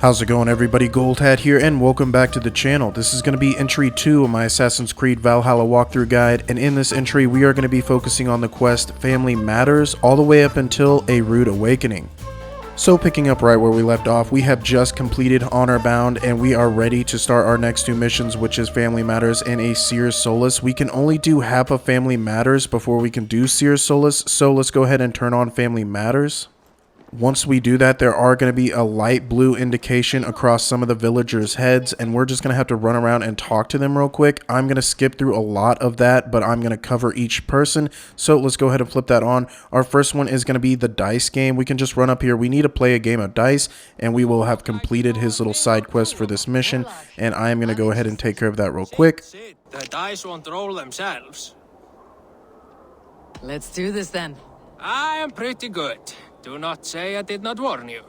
How's it going, everybody? Goldhat here, and welcome back to the channel. This is going to be entry 2 of my Assassin's Creed Valhalla walkthrough guide, and in this entry we are going to be focusing on the quest Family Matters all the way up until A Rude Awakening. So picking up right where we left off, we have just completed Honor Bound and we are ready to start our next two missions, which is Family Matters and a Seer Solace. We can only do half of Family Matters before we can do Seer Solace, so let's go ahead and turn on Family Matters. Once we do that, there are going to be a light blue indication across some of the villagers' heads, and we're just going to have to run around and talk to them real quick. I'm going to skip through a lot of that, but I'm going to cover each person. So let's go ahead and flip that on. Our first one is going to be the dice game. We can just run up here. We need to play a game of dice, and we will have completed his little side quest for this mission, and I am going to go ahead and take care of that real quick. The dice won't roll themselves. Let's do this then. I am pretty good. Do not say I did not warn you.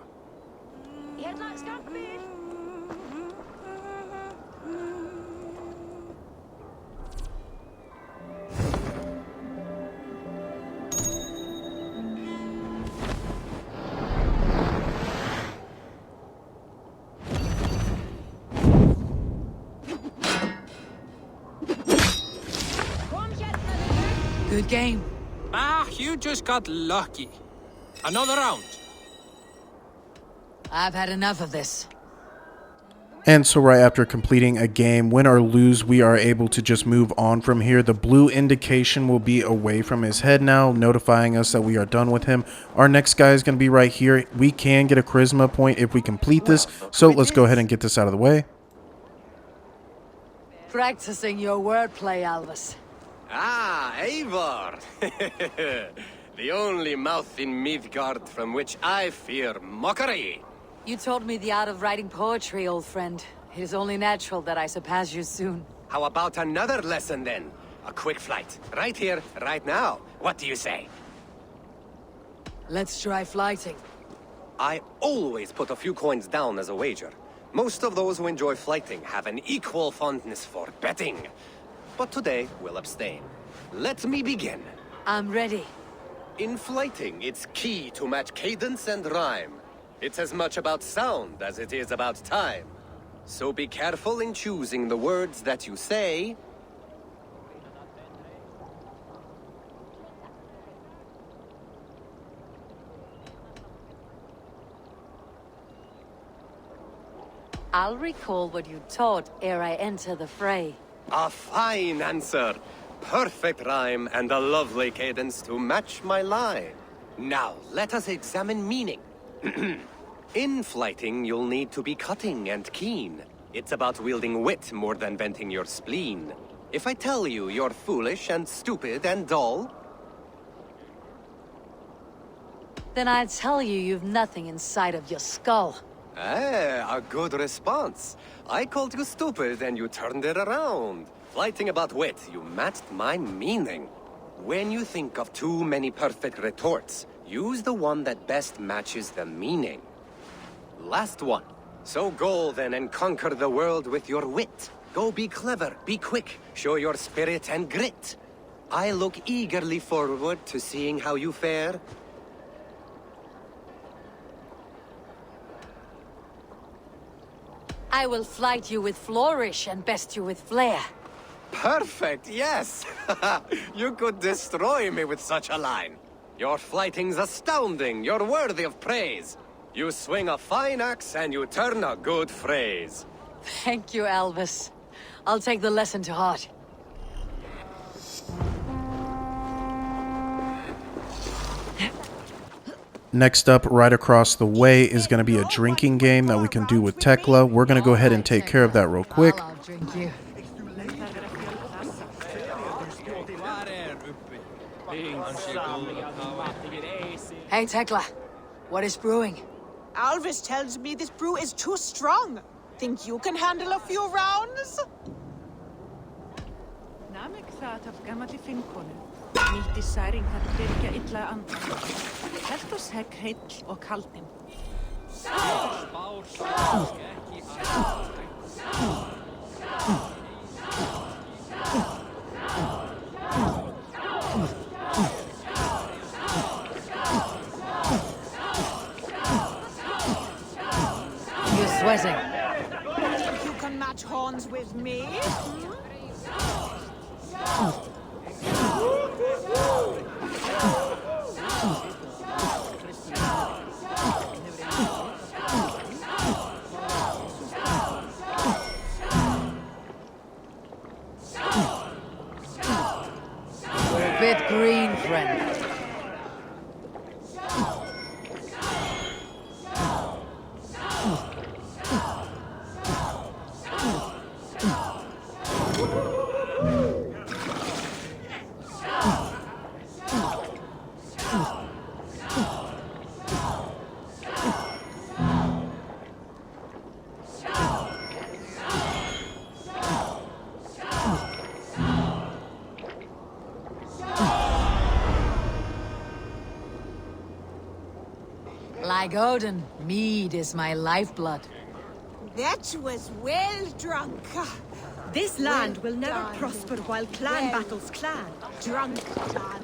Good game. Ah, you just got lucky. Another round. I've had enough of this. And so right after completing a game, win or lose, we are able to just move on from here. The blue indication will be away from his head now, notifying us that we are done with him. Our next guy is going to be right here. We can get a charisma point if we complete this, so let's go ahead and get this out of the way. Practicing your wordplay, Alvis. Ah, Eivor! The only mouth in Midgard from which I fear mockery. You taught me the art of writing poetry, old friend. It is only natural that I surpass you soon. How about another lesson then? A quick flight. Right here, right now. What do you say? Let's try flighting. I always put a few coins down as a wager. Most of those who enjoy flighting have an equal fondness for betting. But today, we'll abstain. Let me begin. I'm ready. In flighting, it's key to match cadence and rhyme. It's as much about sound as it is about time. So be careful in choosing the words that you say. I'll recall what you taught ere I enter the fray. A fine answer. Perfect rhyme and a lovely cadence to match my line. Now, let us examine meaning. In flighting, you'll need to be cutting and keen. It's about wielding wit more than venting your spleen. If I tell you you're foolish and stupid and dull, Then I'd tell you you've nothing inside of your skull. a good response. I called you stupid and you turned it around. Flighting about wit, you matched my meaning. When you think of too many perfect retorts, use the one that best matches the meaning. Last one. So go then and conquer the world with your wit. Go be clever, be quick, show your spirit and grit. I look eagerly forward to seeing how you fare. I will flight you with flourish and best you with flair. Perfect, yes! You could destroy me with such a line. Your flighting's astounding, you're worthy of praise. You swing a fine axe and you turn a good phrase. Thank you, Alvis. I'll take the lesson to heart. Next up, right across the way, is going to be a drinking game that we can do with Tekla. We're going to go ahead and take care of that real quick. I'll drink you. Hey, Tekla. What is brewing? Alvis tells me this brew is too strong. Think you can handle a few rounds? Namekþat af gamalli finkonu. Nýtti særing að byrja illa anda. Helt oss hegg heill og kaldin. screen, friend. Like Odin, mead is my lifeblood. That was well drunk. This land will never done. prosper while clan Well battles clan. Drunk done.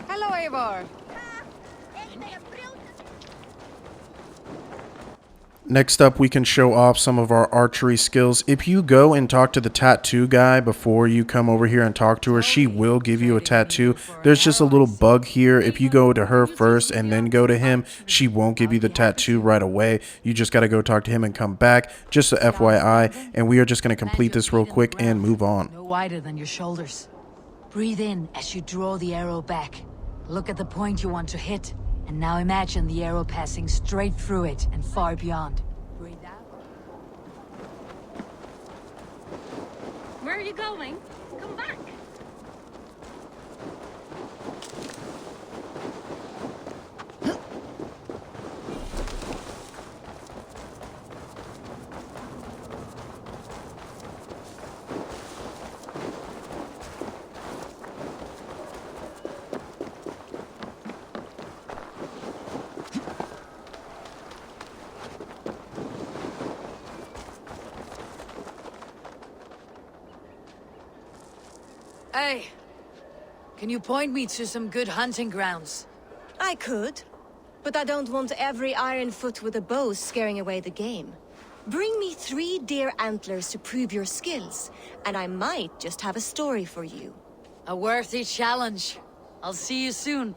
Hello, Eivor. Next up, we can show off some of our archery skills. If you go and talk to the tattoo guy before you come over here and talk to her, she will give you a tattoo. There's just a little bug here. If you go to her first and then go to him, she won't give you the tattoo right away. You just got to go talk to him and come back. Just a FYI, and we are just going to complete this real quick and move on. No wider than your shoulders. Breathe in as you draw the arrow back. Look at the point you want to hit. And now imagine the arrow passing straight through it and far beyond. Breathe out. Where are you going? Come back. Hey, can you point me to some good hunting grounds? I could, but I don't want every iron foot with a bow scaring away the game. Bring me 3 deer antlers to prove your skills, and I might just have a story for you. A worthy challenge. I'll see you soon.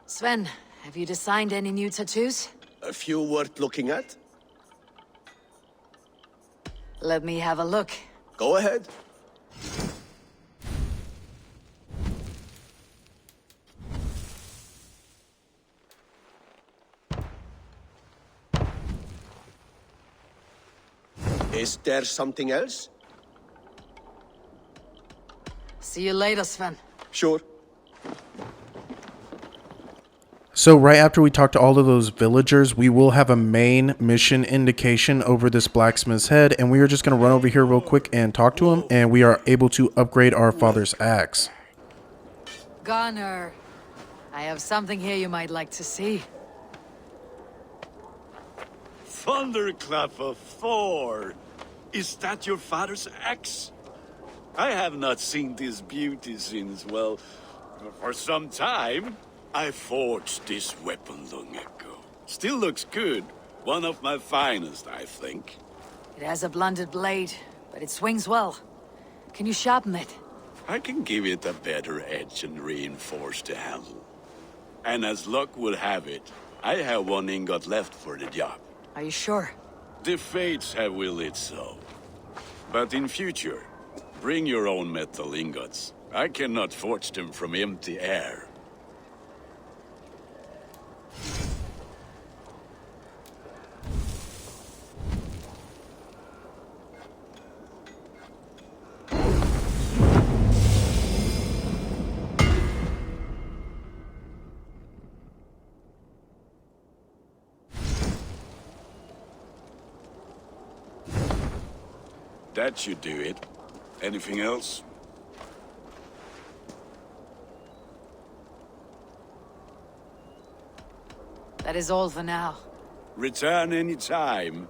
Sven, have you designed any new tattoos? A few worth looking at? Let me have a look. Go ahead. Is there something else? See you later, Sven. Sure. So right after we talk to all of those villagers, we will have a main mission indication over this blacksmith's head, and we are just going to run over here real quick and talk to him, and we are able to upgrade our father's axe. Gunnar, I have something here you might like to see. Thunderclap of Thor! Is that your father's axe? I have not seen this beauty since, well, for some time. I forged this weapon long ago. Still looks good. One of my finest, I think. It has a blunted blade, but it swings well. Can you sharpen it? I can give it a better edge and reinforce the handle. And as luck would have it, I have 1 ingot left for the job. Are you sure? The fates have willed it so. But in future, bring your own metal ingots. I cannot forge them from empty air. That should do it. Anything else? That is all for now. Return any time.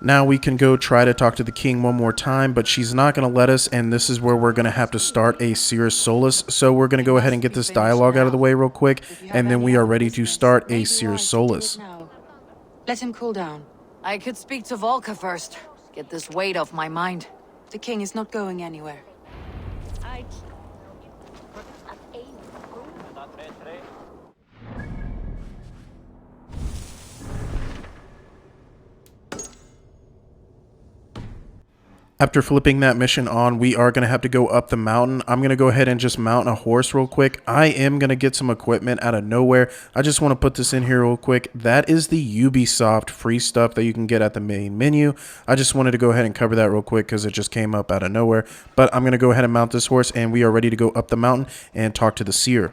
Now we can go try to talk to the king one more time, but she's not going to let us, and this is where we're going to have to start a Seer Solus. So we're going to go ahead and get this dialogue out of the way real quick, and then we are ready to start a Seer Solus. Let him cool down. I could speak to Volka first. Get this weight off my mind. The king is not going anywhere. After flipping that mission on, we are going to have to go up the mountain. I'm going to go ahead and just mount a horse real quick. I am going to get some equipment out of nowhere. I just want to put this in here real quick. That is the Ubisoft free stuff that you can get at the main menu. I just wanted to go ahead and cover that real quick because it just came up out of nowhere. But I'm going to go ahead and mount this horse, and we are ready to go up the mountain and talk to the Seer.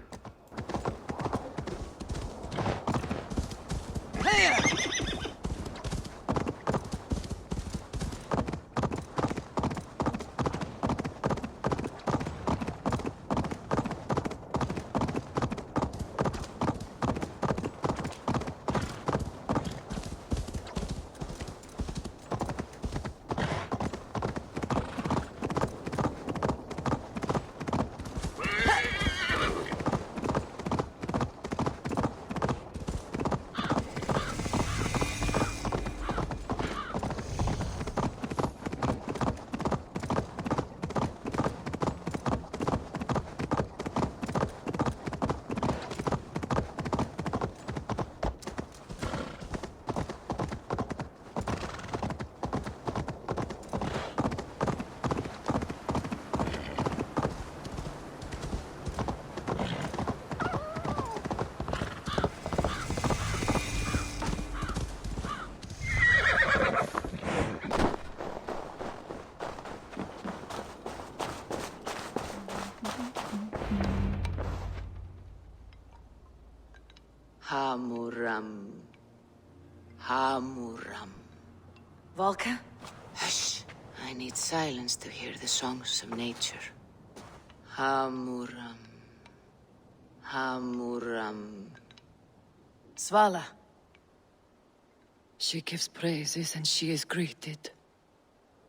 Hamuram. Hamuram. Volka? Hush. I need silence to hear the songs of nature. Hamuram. Hamuram. Svala. She gives praises and she is greeted.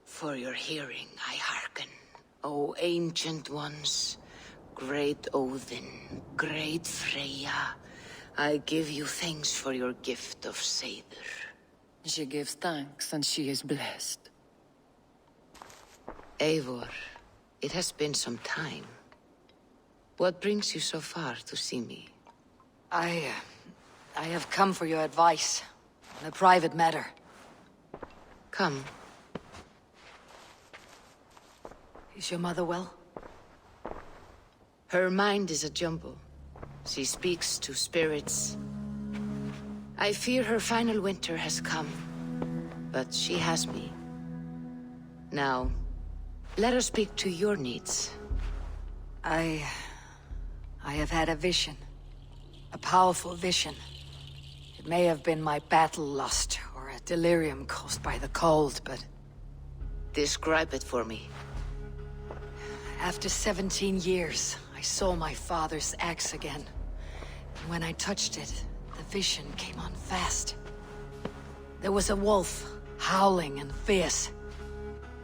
For your hearing I hearken, O ancient ones, great Odin, great Freya. I give you thanks for your gift of Seer. She gives thanks and she is blessed. Eivor, it has been some time. What brings you so far to see me? I have come for your advice on a private matter. Come. Is your mother well? Her mind is a jumble. She speaks to spirits. I fear her final winter has come, but she has me. Now, let her speak to your needs. I have had a vision. A powerful vision. It may have been my battle lust, or a delirium caused by the cold, but... Describe it for me. After 17 years, I saw my father's axe again. And when I touched it, the vision came on fast. There was a wolf, howling and fierce.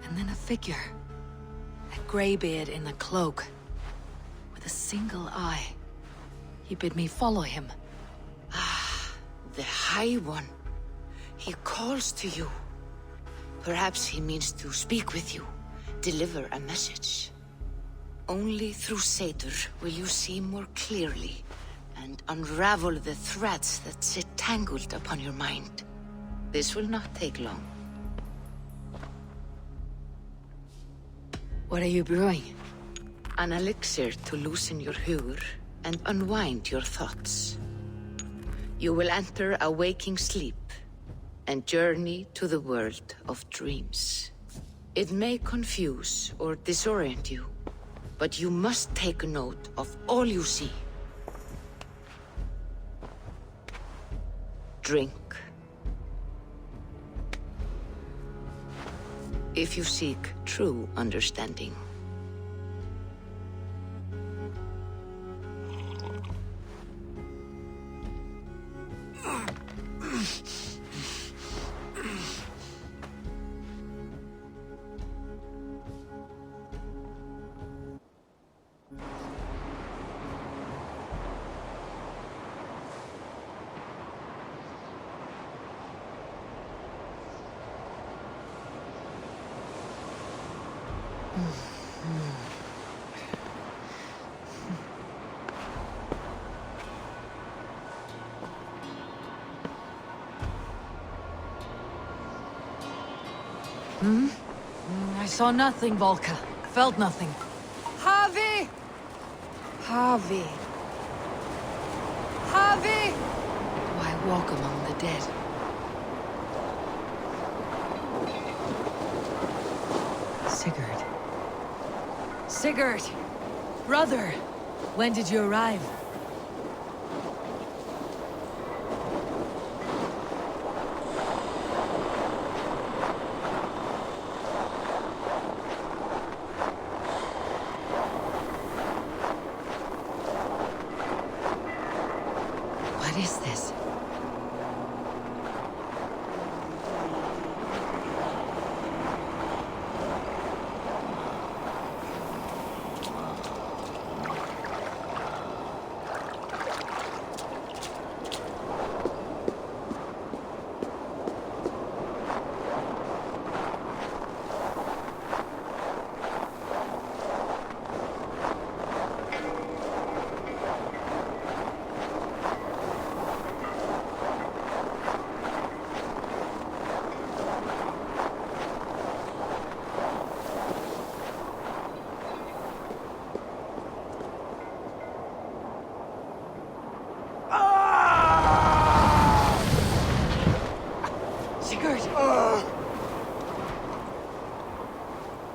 And then a figure. A graybeard in a cloak. With a single eye. He bid me follow him. Ah, the High One. He calls to you. Perhaps he means to speak with you. Deliver a message. Only through Seir will you see more clearly and unravel the threads that sit tangled upon your mind. This will not take long. What are you brewing? An elixir to loosen your huer and unwind your thoughts. You will enter a waking sleep and journey to the world of dreams. It may confuse or disorient you, but you must take note of all you see. Drink. If you seek true understanding. I saw nothing, Volka. Felt nothing. Harvey! Harvey. Harvey! Do I walk among the dead? Sigurd. Sigurd! Brother! When did you arrive? What is this?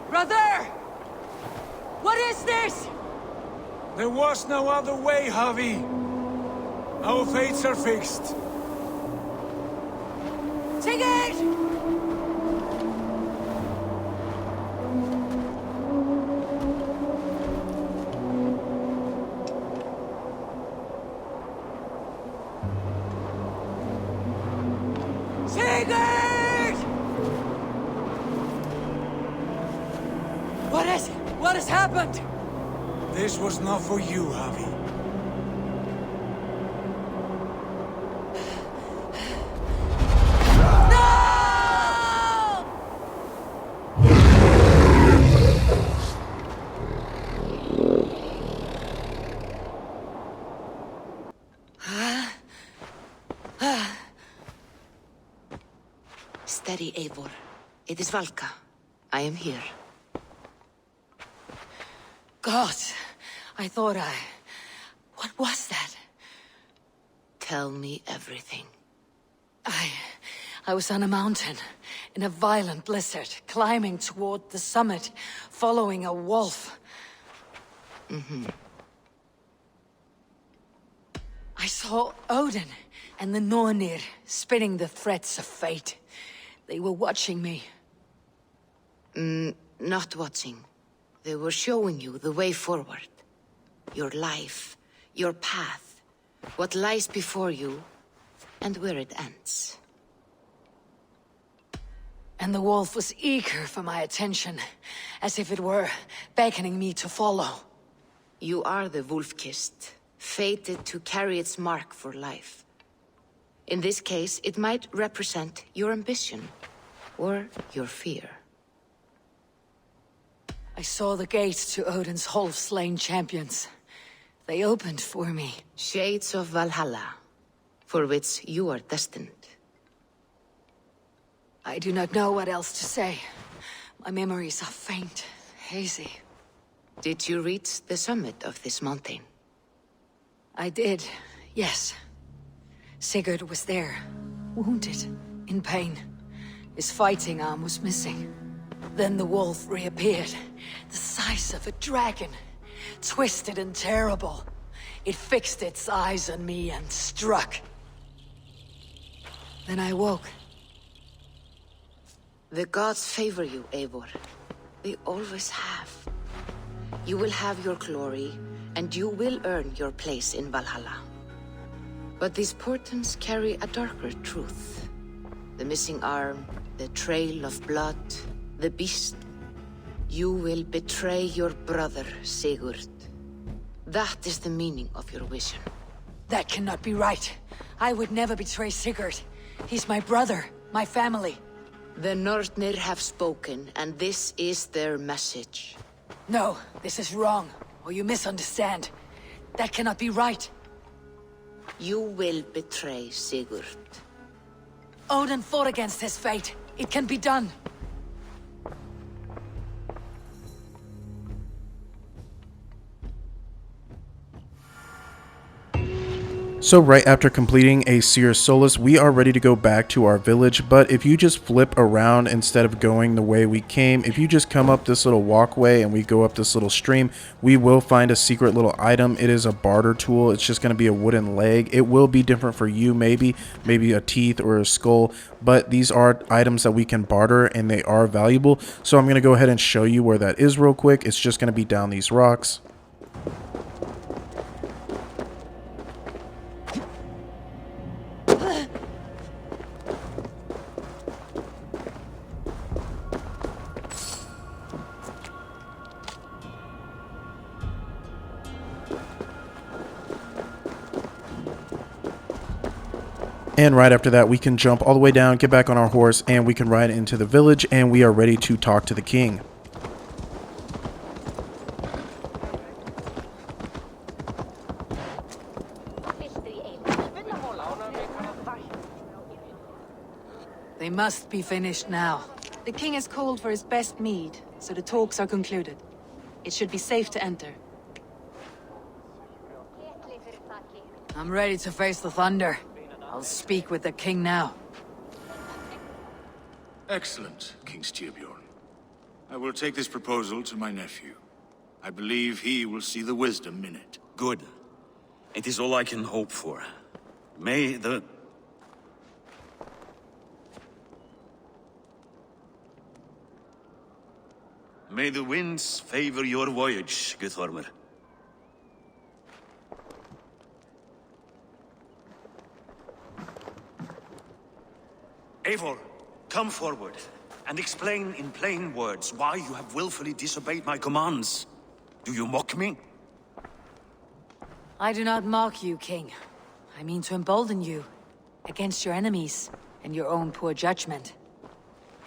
Brother! What is this? There was no other way, Javi. Our fates are fixed. Sigurd! Sigurd! What is it? What has happened? This was not for you, Javi. Steady, Eivor. It is Valka. I am here. God, I thought What was that? Tell me everything. I was on a mountain, in a violent blizzard, climbing toward the summit, following a wolf. I saw Odin and the Nornir spitting the threats of fate. They were watching me. Not watching. They were showing you the way forward. Your life, your path, what lies before you, and where it ends. And the wolf was eager for my attention, as if it were beckoning me to follow. You are the wolf-kissed, fated to carry its mark for life. In this case, it might represent your ambition, or your fear. I saw the gates to Odin's Hall of Slain Champions. They opened for me. Shades of Valhalla, for which you are destined. I do not know what else to say. My memories are faint, hazy. Did you reach the summit of this mountain? I did, yes. Sigurd was there, wounded, in pain. His fighting arm was missing. Then the wolf reappeared, the size of a dragon, twisted and terrible. It fixed its eyes on me and struck. Then I woke. The gods favor you, Eivor. They always have. You will have your glory, and you will earn your place in Valhalla. But these portents carry a darker truth. The missing arm, the trail of blood, the beast. You will betray your brother, Sigurd. That is the meaning of your vision. That cannot be right. I would never betray Sigurd. He's my brother, my family. The Northnir have spoken, and this is their message. No, this is wrong. Or you misunderstand. That cannot be right. You will betray Sigurd. Odin fought against his fate. It can be done. So right after completing a Seer Solace, we are ready to go back to our village, but if you just flip around instead of going the way we came, if you just come up this little walkway and we go up this little stream, we will find a secret little item. It is a barter tool. It's just going to be a wooden leg. It will be different for you, maybe a teeth or a skull, but these are items that we can barter and they are valuable. So I'm going to go ahead and show you where that is real quick. It's just going to be down these rocks. And right after that, we can jump all the way down, get back on our horse, and we can ride into the village, and we are ready to talk to the king. They must be finished now. The king has called for his best mead, so the talks are concluded. It should be safe to enter. I'm ready to face the thunder. I'll speak with the king now. Excellent, King Styrbjorn. I will take this proposal to my nephew. I believe he will see the wisdom in it. Good. It is all I can hope for. May the winds favor your voyage, Guthormr. Eivor, come forward and explain in plain words why you have willfully disobeyed my commands. Do you mock me? I do not mock you, king. I mean to embolden you against your enemies and your own poor judgment.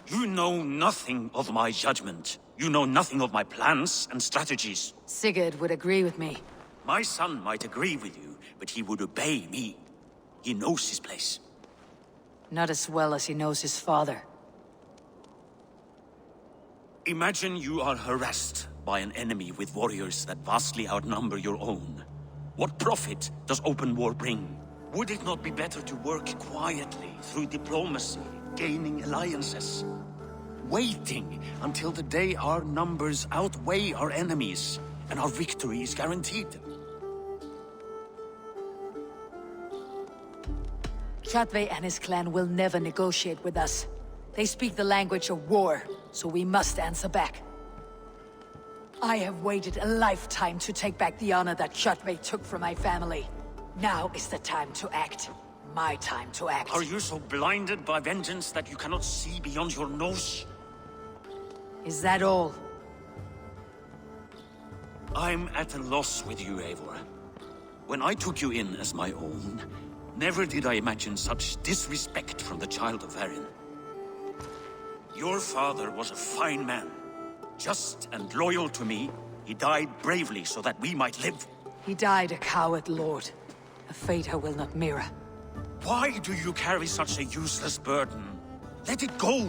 You know nothing of my judgment. You know nothing of my plans and strategies. Sigurd would agree with me. My son might agree with you, but he would obey me. He knows his place. Not as well as he knows his father. Imagine you are harassed by an enemy with warriors that vastly outnumber your own. What profit does open war bring? Would it not be better to work quietly through diplomacy, gaining alliances? Waiting until the day our numbers outweigh our enemies and our victory is guaranteed. Kjotve and his clan will never negotiate with us. They speak the language of war, so we must answer back. I have waited a lifetime to take back the honor that Kjotve took from my family. Now is the time to act. My time to act. Are you so blinded by vengeance that you cannot see beyond your nose? Is that all? I'm at a loss with you, Eivor. When I took you in as my own, never did I imagine such disrespect from the child of Varin. Your father was a fine man. Just and loyal to me, he died bravely so that we might live. He died a coward, Lord. A fate I will not mirror. Why do you carry such a useless burden? Let it go!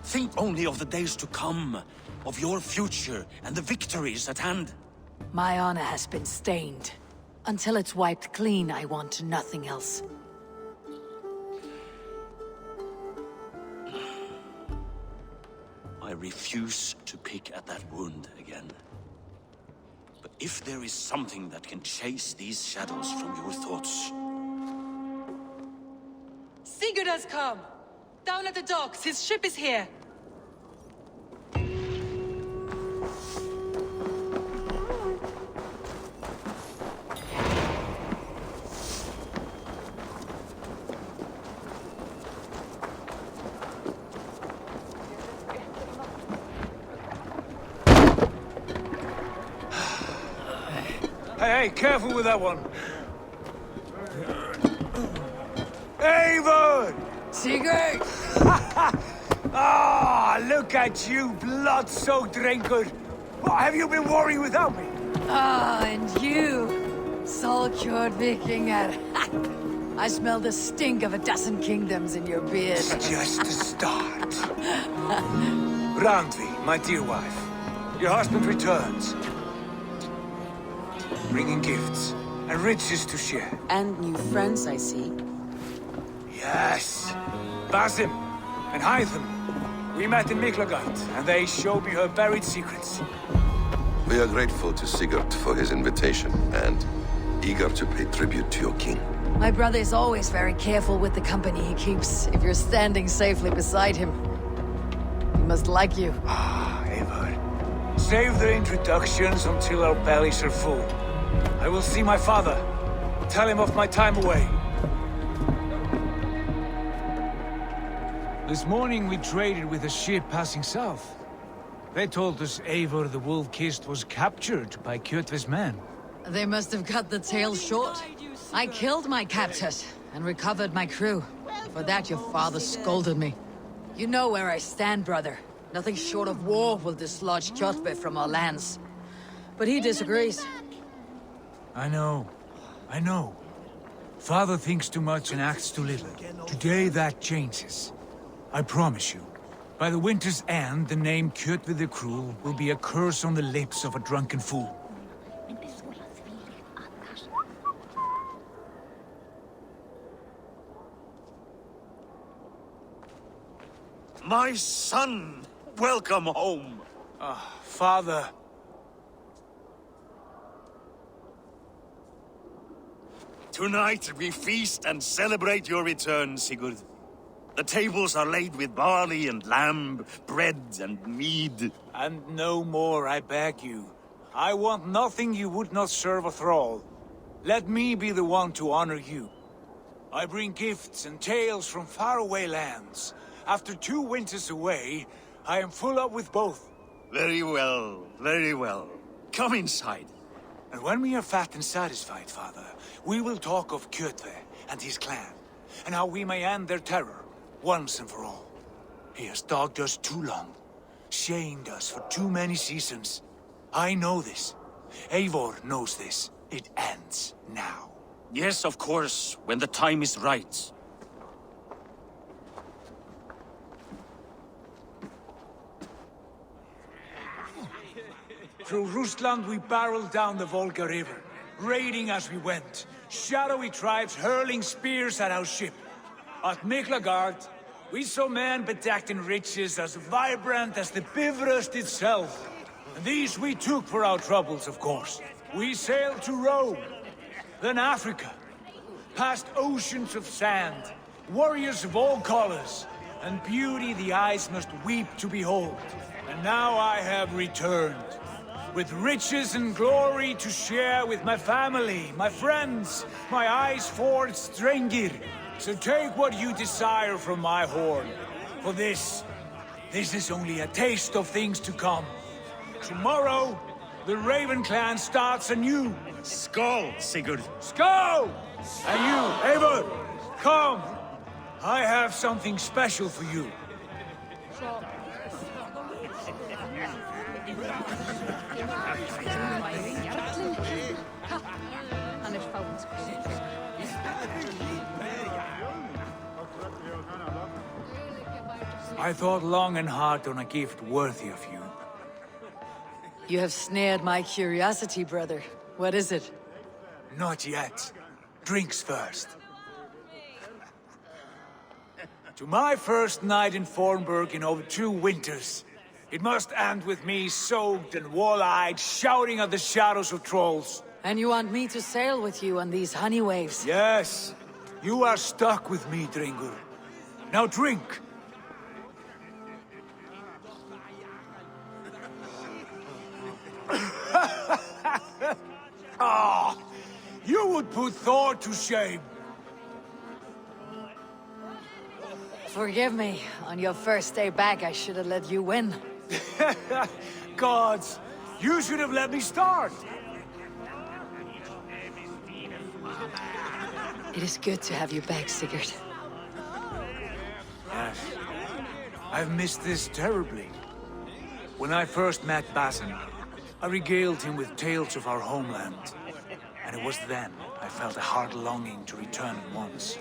Think only of the days to come, of your future and the victories at hand. My honor has been stained. Until it's wiped clean, I want nothing else. I refuse to pick at that wound again. But if there is something that can chase these shadows from your thoughts... Sigurd has come! Down at the docks, his ship is here! Hey, careful with that one. Eivor! Sigurd! Ah, look at you, blood-soaked drinker. What have you been worrying without me? Ah, and you, soul-cured Vikinger. I smell the stink of a dozen kingdoms in your beard. It's just the start. Randvi, my dear wife, your husband returns. Bringing gifts and riches to share. And new friends, I see. Yes. Basim and Hytham. We met in Miklagard, and they showed me her buried secrets. We are grateful to Sigurd for his invitation, and eager to pay tribute to your king. My brother is always very careful with the company he keeps. If you're standing safely beside him, he must like you. Ah, Eivor. Save the introductions until our bellies are full. I will see my father. Tell him of my time away. This morning we traded with a ship passing south. They told us Eivor the Wolf-Kissed was captured by Kjotve's men. They must have cut the tail short. I killed my captors and recovered my crew. For that your father scolded me. You know where I stand, brother. Nothing short of war will dislodge Kjotve from our lands. But he disagrees. I know. Father thinks too much and acts too little. Today that changes. I promise you. By the winter's end, the name Kjotve the Cruel will be a curse on the lips of a drunken fool. My son! Welcome home! Father. Tonight we feast and celebrate your return, Sigurd. The tables are laid with barley and lamb, bread and mead. And no more, I beg you. I want nothing you would not serve a thrall. Let me be the one to honor you. I bring gifts and tales from faraway lands. After 2 winters away, I am full up with both. Very well, very well. Come inside. And when we are fat and satisfied, Father, we will talk of Kjotve and his clan, and how we may end their terror, once and for all. He has dogged us too long, shamed us for too many seasons. I know this. Eivor knows this. It ends now. Yes, of course, when the time is right. Through Rusland we barreled down the Volga River, raiding as we went. Shadowy tribes hurling spears at our ship. At Miklagard, we saw men bedecked in riches as vibrant as the Bifrost itself. And these we took for our troubles, of course. We sailed to Rome, then Africa, past oceans of sand, warriors of all colors, and beauty the eyes must weep to behold. And now I have returned, with riches and glory to share with my family, my friends, my eyes-forged Strengir. So take what you desire from my horn. For this is only a taste of things to come. Tomorrow, the Raven clan starts anew. Skål, Sigurd. Skål! And you, Eivor, come. I have something special for you. I thought long and hard on a gift worthy of you. You have snared my curiosity, brother. What is it? Not yet. Drinks first. To my first night in Fornburg in over 2 winters. It must end with me soaked and wall-eyed, shouting at the shadows of trolls. And you want me to sail with you on these honey waves? Yes. You are stuck with me, Dringur. Now drink. Ah, you would put Thor to shame. Forgive me. On your first day back, I should have let you win. Gods, you should have let me start. It is good to have you back, Sigurd. Yes. I've missed this terribly. When I first met Basim, I regaled him with tales of our homeland. And it was then I felt a heart longing to return at once.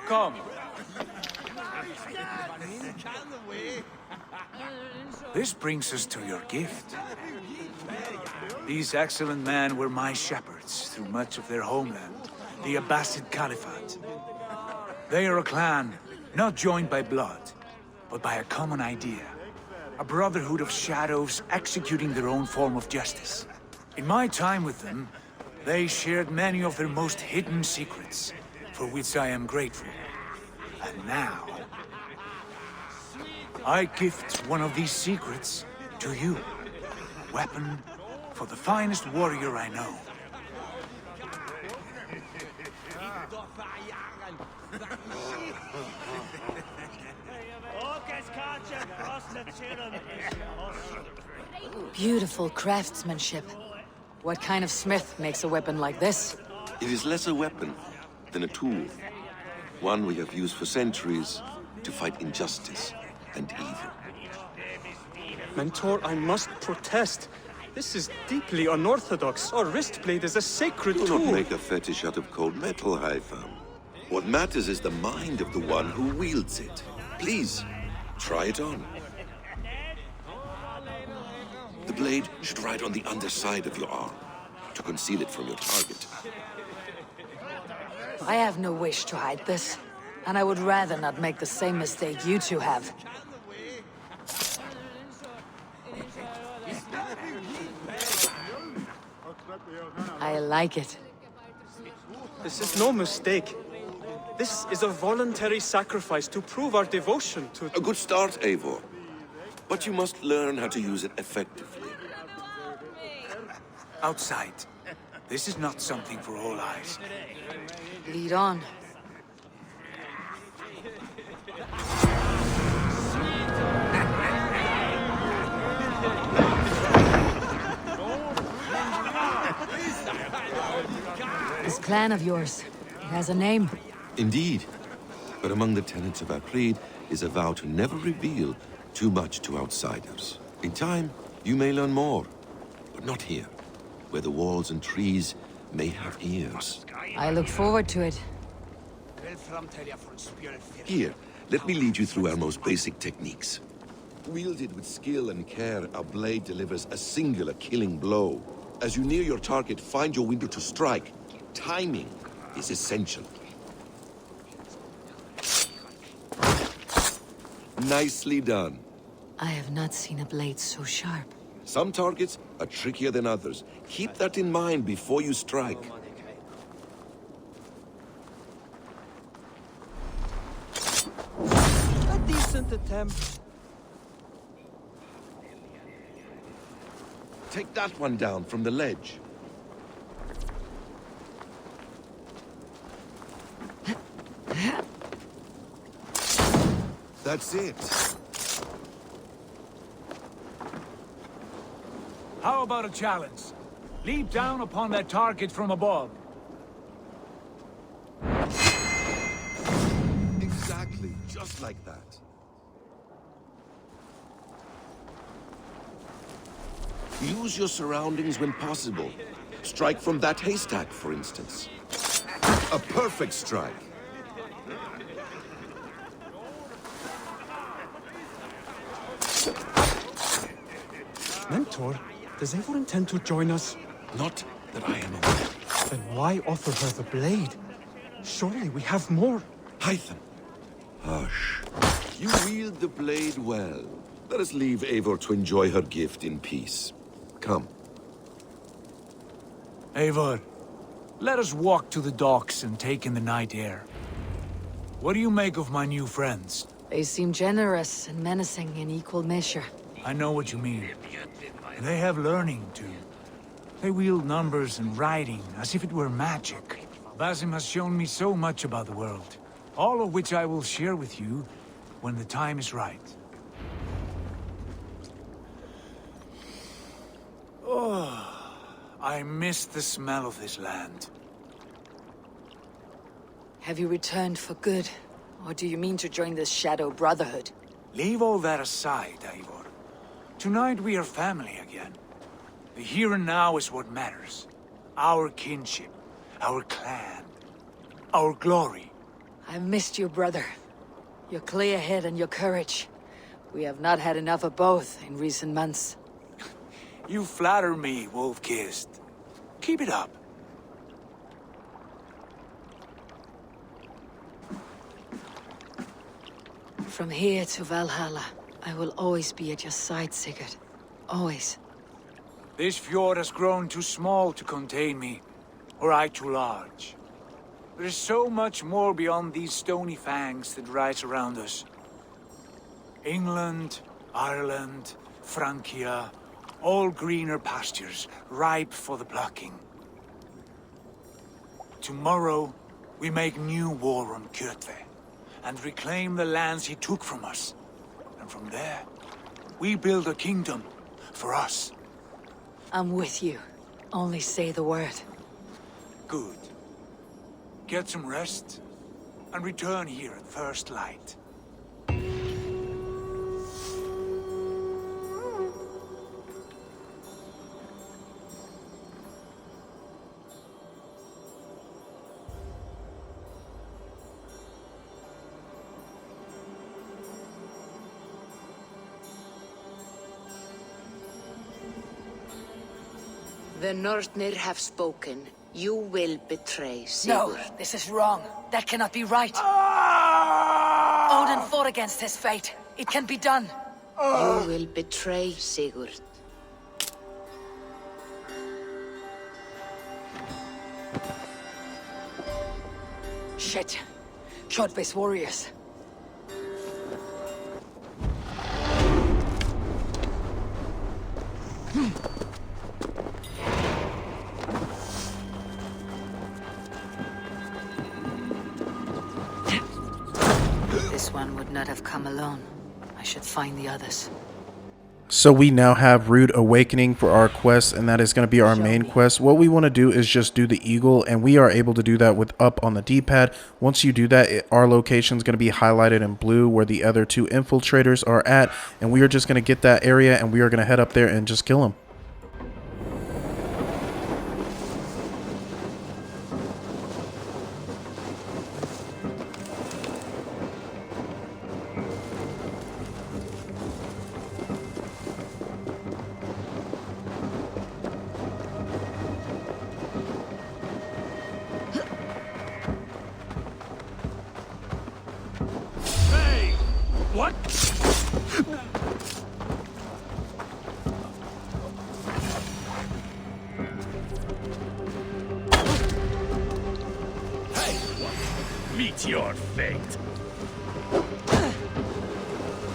Come. This brings us to your gift. These excellent men were my shepherds through much of their homeland, the Abbasid Caliphate. They are a clan, not joined by blood, but by a common idea. A brotherhood of shadows executing their own form of justice. In my time with them, they shared many of their most hidden secrets, for which I am grateful. And now, I gift one of these secrets to you. A weapon for the finest warrior I know. Beautiful craftsmanship. What kind of smith makes a weapon like this? It is less a weapon than a tool. One we have used for centuries to fight injustice and evil. Mentor, I must protest. This is deeply unorthodox. Our wrist blade is a sacred tool. Do not make a fetish out of cold metal, Haitham. What matters is the mind of the one who wields it. Please, try it on. The blade should ride on the underside of your arm, to conceal it from your target. I have no wish to hide this, and I would rather not make the same mistake you two have. I like it. This is no mistake. This is a voluntary sacrifice to prove our devotion to... A good start, Eivor. But you must learn how to use it effectively. Outside. This is not something for all eyes. Lead on. This clan of yours, it has a name. Indeed. But among the tenets of our creed is a vow to never reveal too much to outsiders. In time, you may learn more. But not here, where the walls and trees may have ears. I look forward to it. Here, let me lead you through our most basic techniques. Wielded with skill and care, our blade delivers a singular killing blow. As you near your target, find your window to strike. Timing is essential. Nicely done. I have not seen a blade so sharp. Some targets are trickier than others. Keep that in mind before you strike. A decent attempt. Take that one down from the ledge. That's it. How about a challenge? Leap down upon that target from above. Exactly, just like that. Use your surroundings when possible. Strike from that haystack, for instance. A perfect strike. Mentor, does Eivor intend to join us? Not that I am aware. Then why offer her the blade? Surely we have more. Haitham. Hush. You wield the blade well. Let us leave Eivor to enjoy her gift in peace. Come. Eivor, let us walk to the docks and take in the night air. What do you make of my new friends? They seem generous and menacing in equal measure. I know what you mean. They have learning, too. They wield numbers and writing as if it were magic. Basim has shown me so much about the world, all of which I will share with you when the time is right. Oh, I miss the smell of this land. Have you returned for good? Or do you mean to join this Shadow Brotherhood? Leave all that aside, Eivor. Tonight we are family again. The here and now is what matters. Our kinship, our clan, our glory. I've missed you, brother. Your clear head and your courage. We have not had enough of both in recent months. You flatter me, Wolf-Kissed. Keep it up. From here to Valhalla, I will always be at your side, Sigurd. Always. This fjord has grown too small to contain me, or I too large. There is so much more beyond these stony fangs that rise around us. England, Ireland, Francia, all greener pastures, ripe for the plucking. Tomorrow, we make new war on Kjotve, and reclaim the lands he took from us. And from there, we build a kingdom for us. I'm with you. Only say the word. Good. Get some rest, and return here at first light. The Northnir have spoken. You will betray Sigurd. No, this is wrong. That cannot be right. Odin fought against his fate. It can be done. You will betray Sigurd. Shit. Kjotve's warriors. This one would not have come alone. I should find the others. So we now have Rude Awakening for our quest, and that is going to be our main quest. What we want to do is just do the eagle, and we are able to do that with up on the D-pad. Once you do that, our location is going to be highlighted in blue where the other two infiltrators are at, and we are just going to get that area, and we are going to head up there and just kill them. What? Hey! Meet your fate.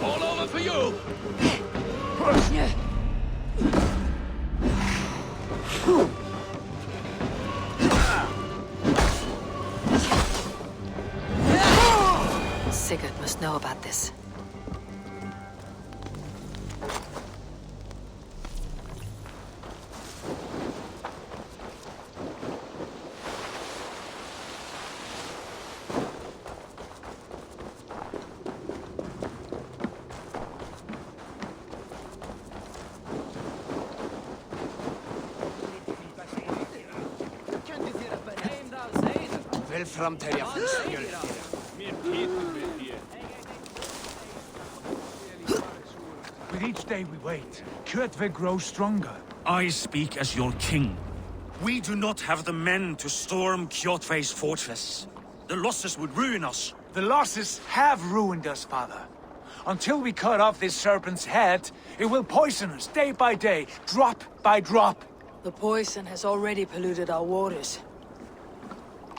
All over for you! Sigurd must know about this. With each day we wait, Kjotve grows stronger. I speak as your king. We do not have the men to storm Kjotve's fortress. The losses would ruin us. The losses have ruined us, father. Until we cut off this serpent's head, it will poison us day by day, drop by drop. The poison has already polluted our waters.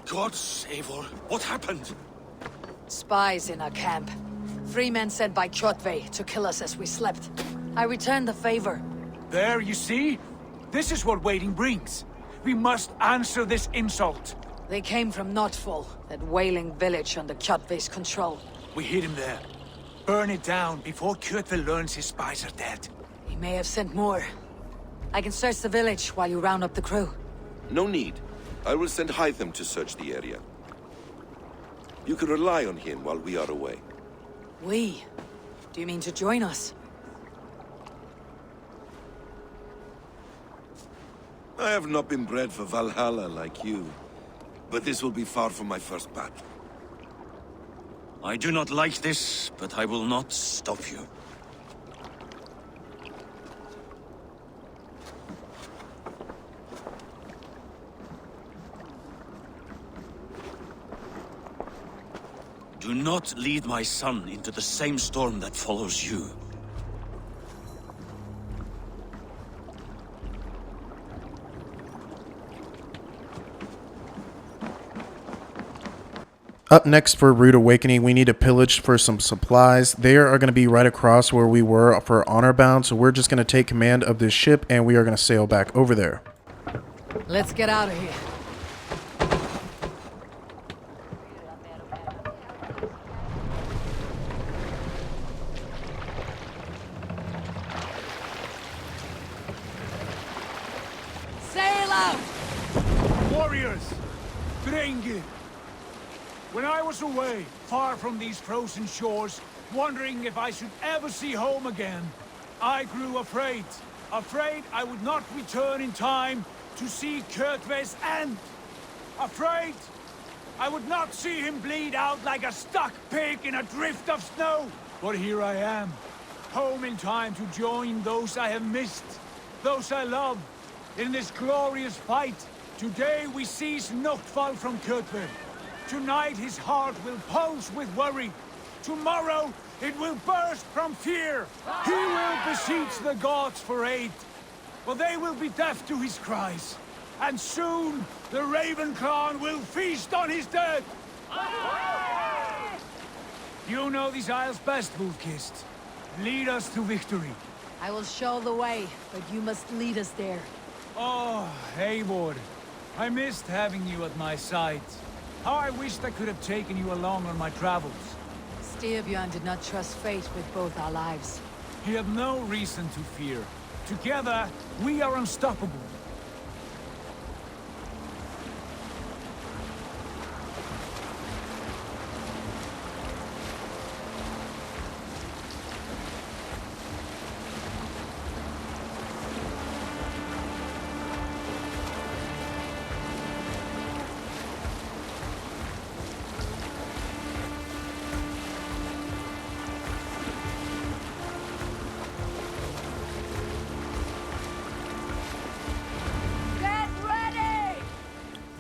Gods, Eivor, what happened? Spies in our camp. 3 men sent by Kjotve to kill us as we slept. I returned the favor. There, you see? This is what waiting brings. We must answer this insult. They came from Notfall, that wailing village under Kjotve's control. We hid him there. Burn it down before Kjotve learns his spies are dead. He may have sent more. I can search the village while you round up the crew. No need. I will send Hytham to search the area. You can rely on him while we are away. We? Do you mean to join us? I have not been bred for Valhalla like you, but this will be far from my first battle. I do not like this, but I will not stop you. Do not lead my son into the same storm that follows you. Up next for Rude Awakening, we need to pillage for some supplies. They are going to be right across where we were for Honor Bound, so we're just going to take command of this ship and we are going to sail back over there. Let's get out of here. Sail out! Warriors! Drengi! When I was away, far from these frozen shores, wondering if I should ever see home again, I grew afraid. Afraid I would not return in time to see Kjotve's end. Afraid I would not see him bleed out like a stuck pig in a drift of snow. But here I am, home in time to join those I have missed, those I love, in this glorious fight. Today we seize Noctval from Kjotve. Tonight his heart will pulse with worry. Tomorrow it will burst from fear. He will beseech the gods for aid. But they will be deaf to his cries. And soon the Raven clan will feast on his dead. You know these isles best, Wolf-Kissed. Lead us to victory. I will show the way, but you must lead us there. Oh, Eivor. I missed having you at my side. How I wished I could have taken you along on my travels. Styrbjörn did not trust fate with both our lives. He had no reason to fear. Together, we are unstoppable.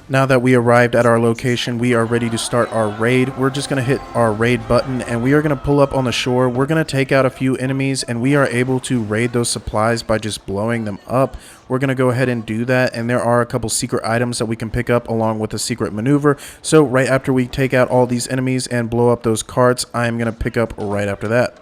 Now that we arrived at our location, we are ready to start our raid. We're just going to hit our raid button and we are going to pull up on the shore. We're going to take out a few enemies and we are able to raid those supplies by just blowing them up. We're going to go ahead and do that, and there are a couple secret items that we can pick up along with a secret maneuver. So right after we take out all these enemies and blow up those carts, I am going to pick up right after that.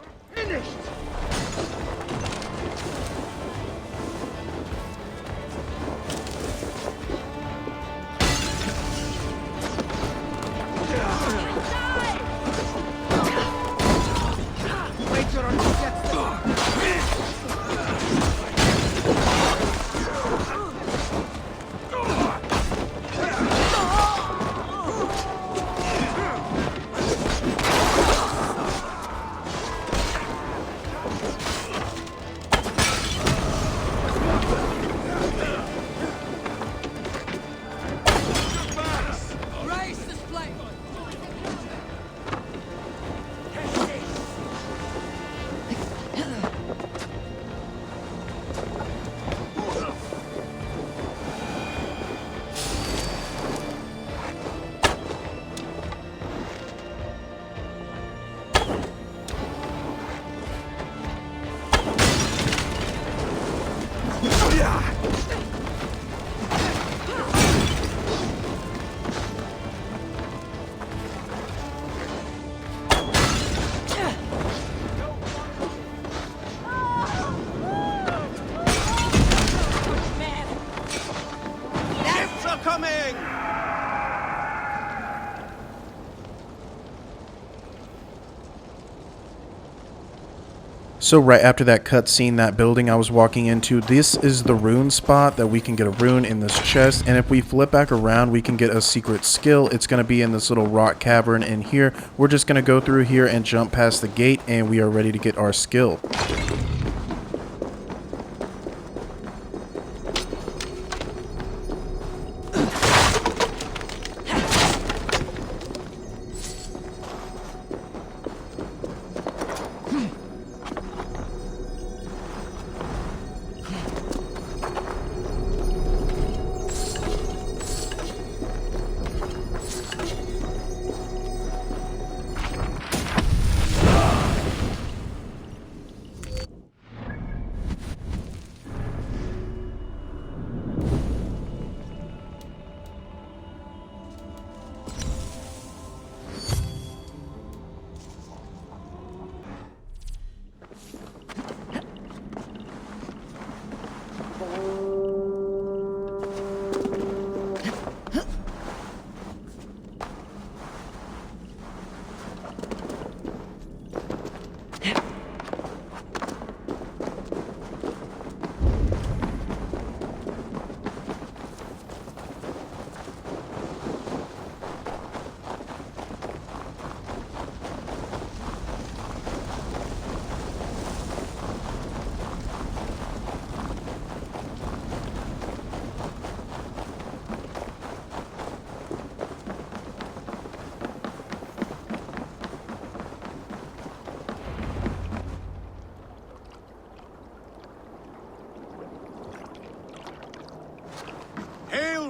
So right after that cutscene, that building I was walking into, this is the rune spot that we can get a rune in this chest. And if we flip back around, we can get a secret skill. It's going to be in this little rock cavern in here. We're just going to go through here and jump past the gate, and we are ready to get our skill.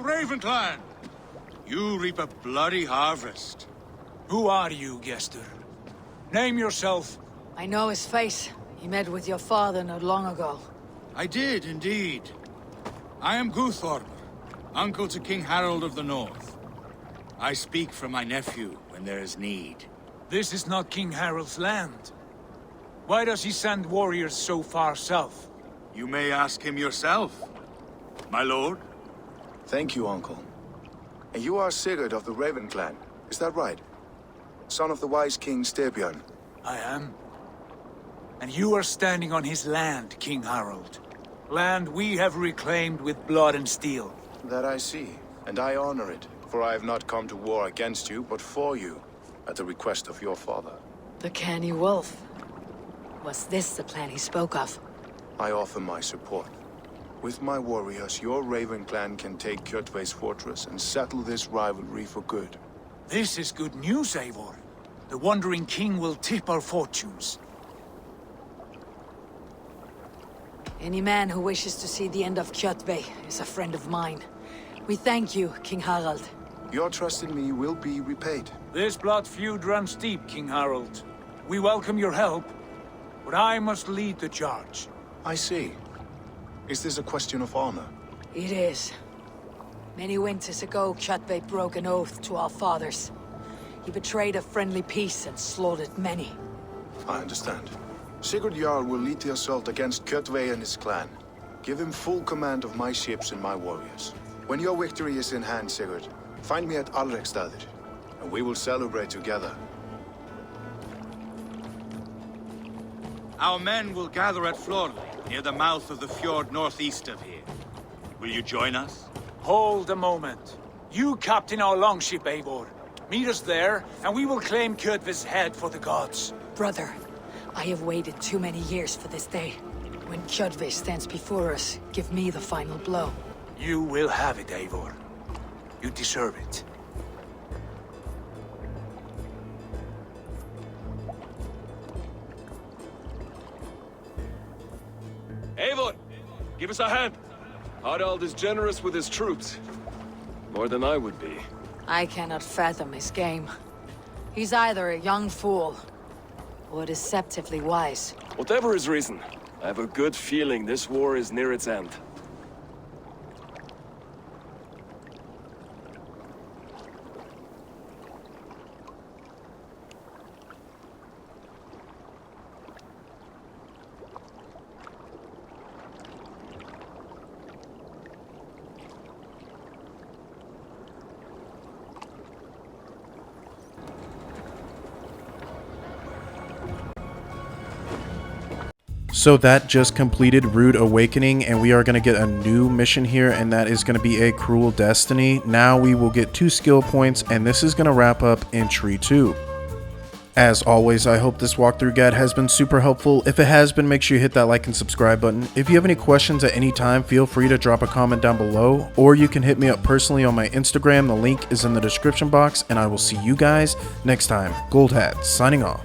Ravenclan! You reap a bloody harvest. Who are you, Gester? Name yourself. I know his face. He met with your father not long ago. I did, indeed. I am Guthorm, uncle to King Harold of the North. I speak for my nephew when there is need. This is not King Harold's land. Why does he send warriors so far south? You may ask him yourself, my lord. Thank you, uncle. And you are Sigurd of the Raven clan, is that right? Son of the wise King Styrbjörn. I am. And you are standing on his land, King Harold. Land we have reclaimed with blood and steel. That I see, and I honor it, for I have not come to war against you, but for you, at the request of your father. The canny wolf. Was this the plan he spoke of? I offer my support. With my warriors, your Raven clan can take Kjotve's fortress and settle this rivalry for good. This is good news, Eivor. The Wandering King will tip our fortunes. Any man who wishes to see the end of Kjotve is a friend of mine. We thank you, King Harald. Your trust in me will be repaid. This blood feud runs deep, King Harold. We welcome your help, but I must lead the charge. I see. Is this a question of honor? It is. Many winters ago, Kjotve broke an oath to our fathers. He betrayed a friendly peace and slaughtered many. I understand. Sigurd Jarl will lead the assault against Kjotve and his clan. Give him full command of my ships and my warriors. When your victory is in hand, Sigurd, find me at Alrekstadir, and we will celebrate together. Our men will gather at Florley, near the mouth of the fjord northeast of here. Will you join us? Hold a moment. You captain our longship, Eivor. Meet us there, and we will claim Kjotve's head for the gods. Brother, I have waited too many years for this day. When Kjotve stands before us, give me the final blow. You will have it, Eivor. You deserve it. Eivor, give us a hand. Harald is generous with his troops. More than I would be. I cannot fathom his game. He's either a young fool, or deceptively wise. Whatever his reason, I have a good feeling this war is near its end. So that just completed Rude Awakening, and we are going to get a new mission here, and that is going to be a Cruel Destiny. Now we will get 2 skill points, and this is going to wrap up entry 2. As always, I hope this walkthrough guide has been super helpful. If it has been, make sure you hit that like and subscribe button. If you have any questions at any time, feel free to drop a comment down below, or you can hit me up personally on my Instagram. The link is in the description box, and I will see you guys next time. Gold Hat, signing off.